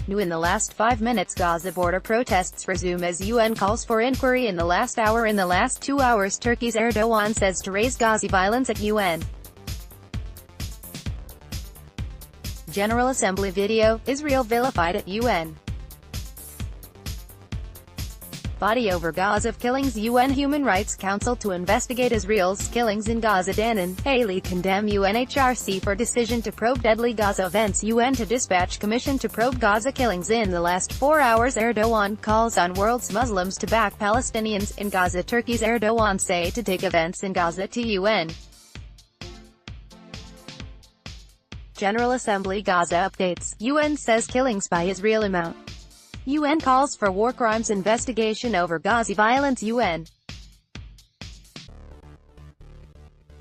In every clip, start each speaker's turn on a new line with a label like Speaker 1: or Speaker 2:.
Speaker 1: New in the last 5 minutes, Gaza border protests resume as UN calls for inquiry in the last hour. In the last 2 hours, Turkey's Erdogan says to raise Gaza violence at UN General Assembly. Video, Israel vilified at UN body over Gaza killings. UN Human Rights Council to investigate Israel's killings in Gaza. Danon, Haley condemn UNHRC for decision to probe deadly Gaza events. UN to dispatch commission to probe Gaza killings in the last 4 hours. Erdogan calls on world's Muslims to back Palestinians in Gaza. Turkey's Erdogan say to take events in Gaza to UN General Assembly. Gaza updates. UN says killings by Israel amount. UN calls for war crimes investigation over Gaza violence. UN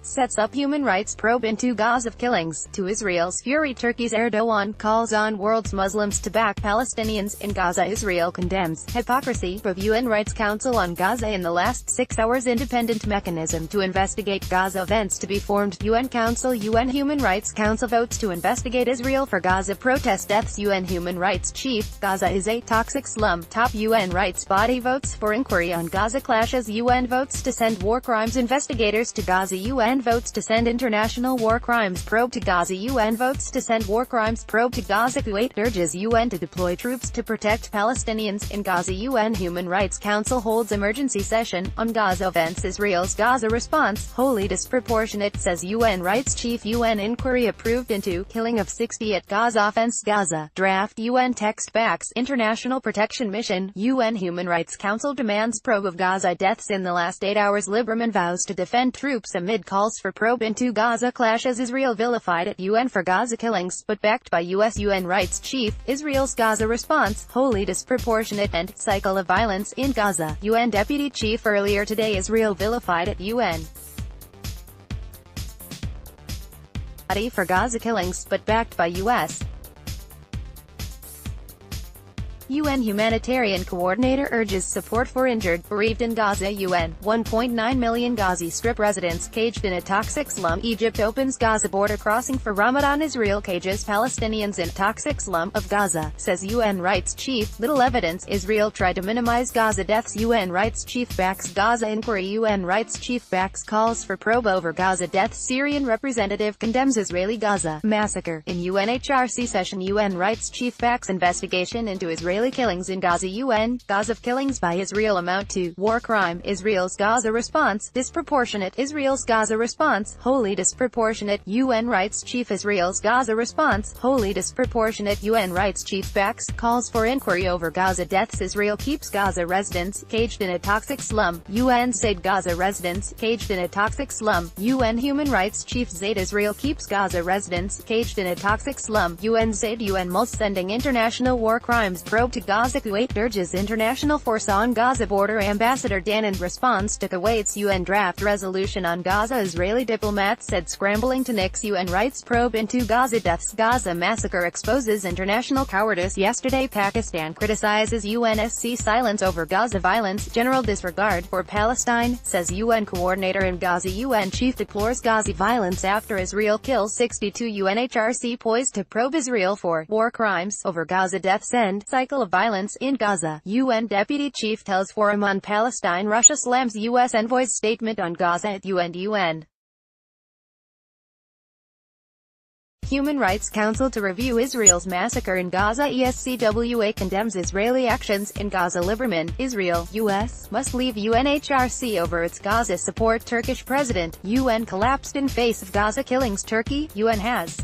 Speaker 1: sets up human rights probe into Gaza killings. To Israel's fury, Turkey's Erdogan calls on world's Muslims to back Palestinians in Gaza. Israel condemns hypocrisy of UN Rights Council on Gaza in the last 6 hours. Independent mechanism to investigate Gaza events to be formed. UN Council. UN Human Rights Council votes to investigate Israel for Gaza protest deaths. UN Human Rights Chief, Gaza is a toxic slum. Top UN rights body votes for inquiry on Gaza clashes. UN votes to send war crimes investigators to Gaza. UN votes to send international war crimes probe to Gaza. UN votes to send war crimes probe to Gaza. Kuwait urges UN to deploy troops to protect Palestinians in Gaza. UN Human Rights Council holds emergency session on Gaza events. Israel's Gaza response, wholly disproportionate, says UN Rights Chief. UN inquiry approved into killing of 60 at Gaza offense. Gaza draft UN text backs international protection mission. UN Human Rights Council demands probe of Gaza deaths in the last 8 hours. Lieberman vows to defend troops amid calls for probe into Gaza clashes. Israel vilified at UN for Gaza killings, but backed by US UN Rights Chief. Israel's Gaza response, wholly disproportionate, and cycle of violence in Gaza. UN Deputy Chief. Earlier today, Israel vilified at UN body for Gaza killings, but backed by US UN humanitarian coordinator urges support for injured, bereaved in Gaza. UN 1.9 million Gaza Strip residents caged in a toxic slum. Egypt opens Gaza border crossing for Ramadan. Israel cages Palestinians in toxic slum of Gaza, says UN Rights Chief. Little evidence. Israel tried to minimize Gaza deaths. UN Rights Chief backs Gaza inquiry. UN Rights Chief backs calls for probe over Gaza deaths. Syrian representative condemns Israeli Gaza massacre. In UNHRC session, UN Rights Chief backs investigation into Israeli killings in Gaza. UN Gaza killings by Israel amount to war crime. Israel's Gaza response, disproportionate. Israel's Gaza response, wholly disproportionate. UN Rights Chief. Israel's Gaza response, wholly disproportionate. UN Rights Chief backs calls for inquiry over Gaza deaths. Israel keeps Gaza residents caged in a toxic slum. UN said Gaza residents caged in a toxic slum. UN Human Rights Chief said Israel keeps Gaza residents caged in a toxic slum. UN said UN must sending international war crimes probe to Gaza. Kuwait urges international force on Gaza border. Ambassador Danon responds to Kuwait's UN draft resolution on Gaza. Israeli diplomat said scrambling to nix UN rights probe into Gaza deaths. Gaza massacre exposes international cowardice. Yesterday, Pakistan criticizes UNSC silence over Gaza violence. General disregard for Palestine, says UN coordinator in Gaza. UN chief deplores Gaza violence after Israel kills 62. UNHRC poised to probe Israel for war crimes over Gaza deaths and cycle of violence in Gaza. UN Deputy Chief tells Forum on Palestine Russia slams US envoy's statement on Gaza at UN Human Rights Council to review Israel's massacre in Gaza. ESCWA condemns Israeli actions in Gaza. Lieberman, Israel, US, must leave UNHRC over its Gaza support. Turkish President, UN collapsed in face of Gaza killings. Turkey, UN has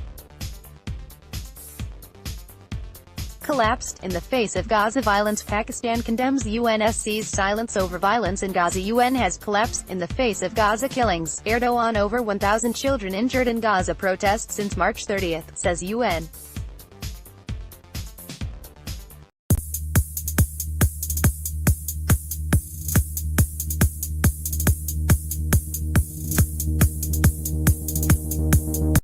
Speaker 1: collapsed in the face of Gaza violence. Pakistan condemns UNSC's silence over violence in Gaza. UN has collapsed in the face of Gaza killings. Erdogan over 1,000 children injured in Gaza protests since March 30, says UN.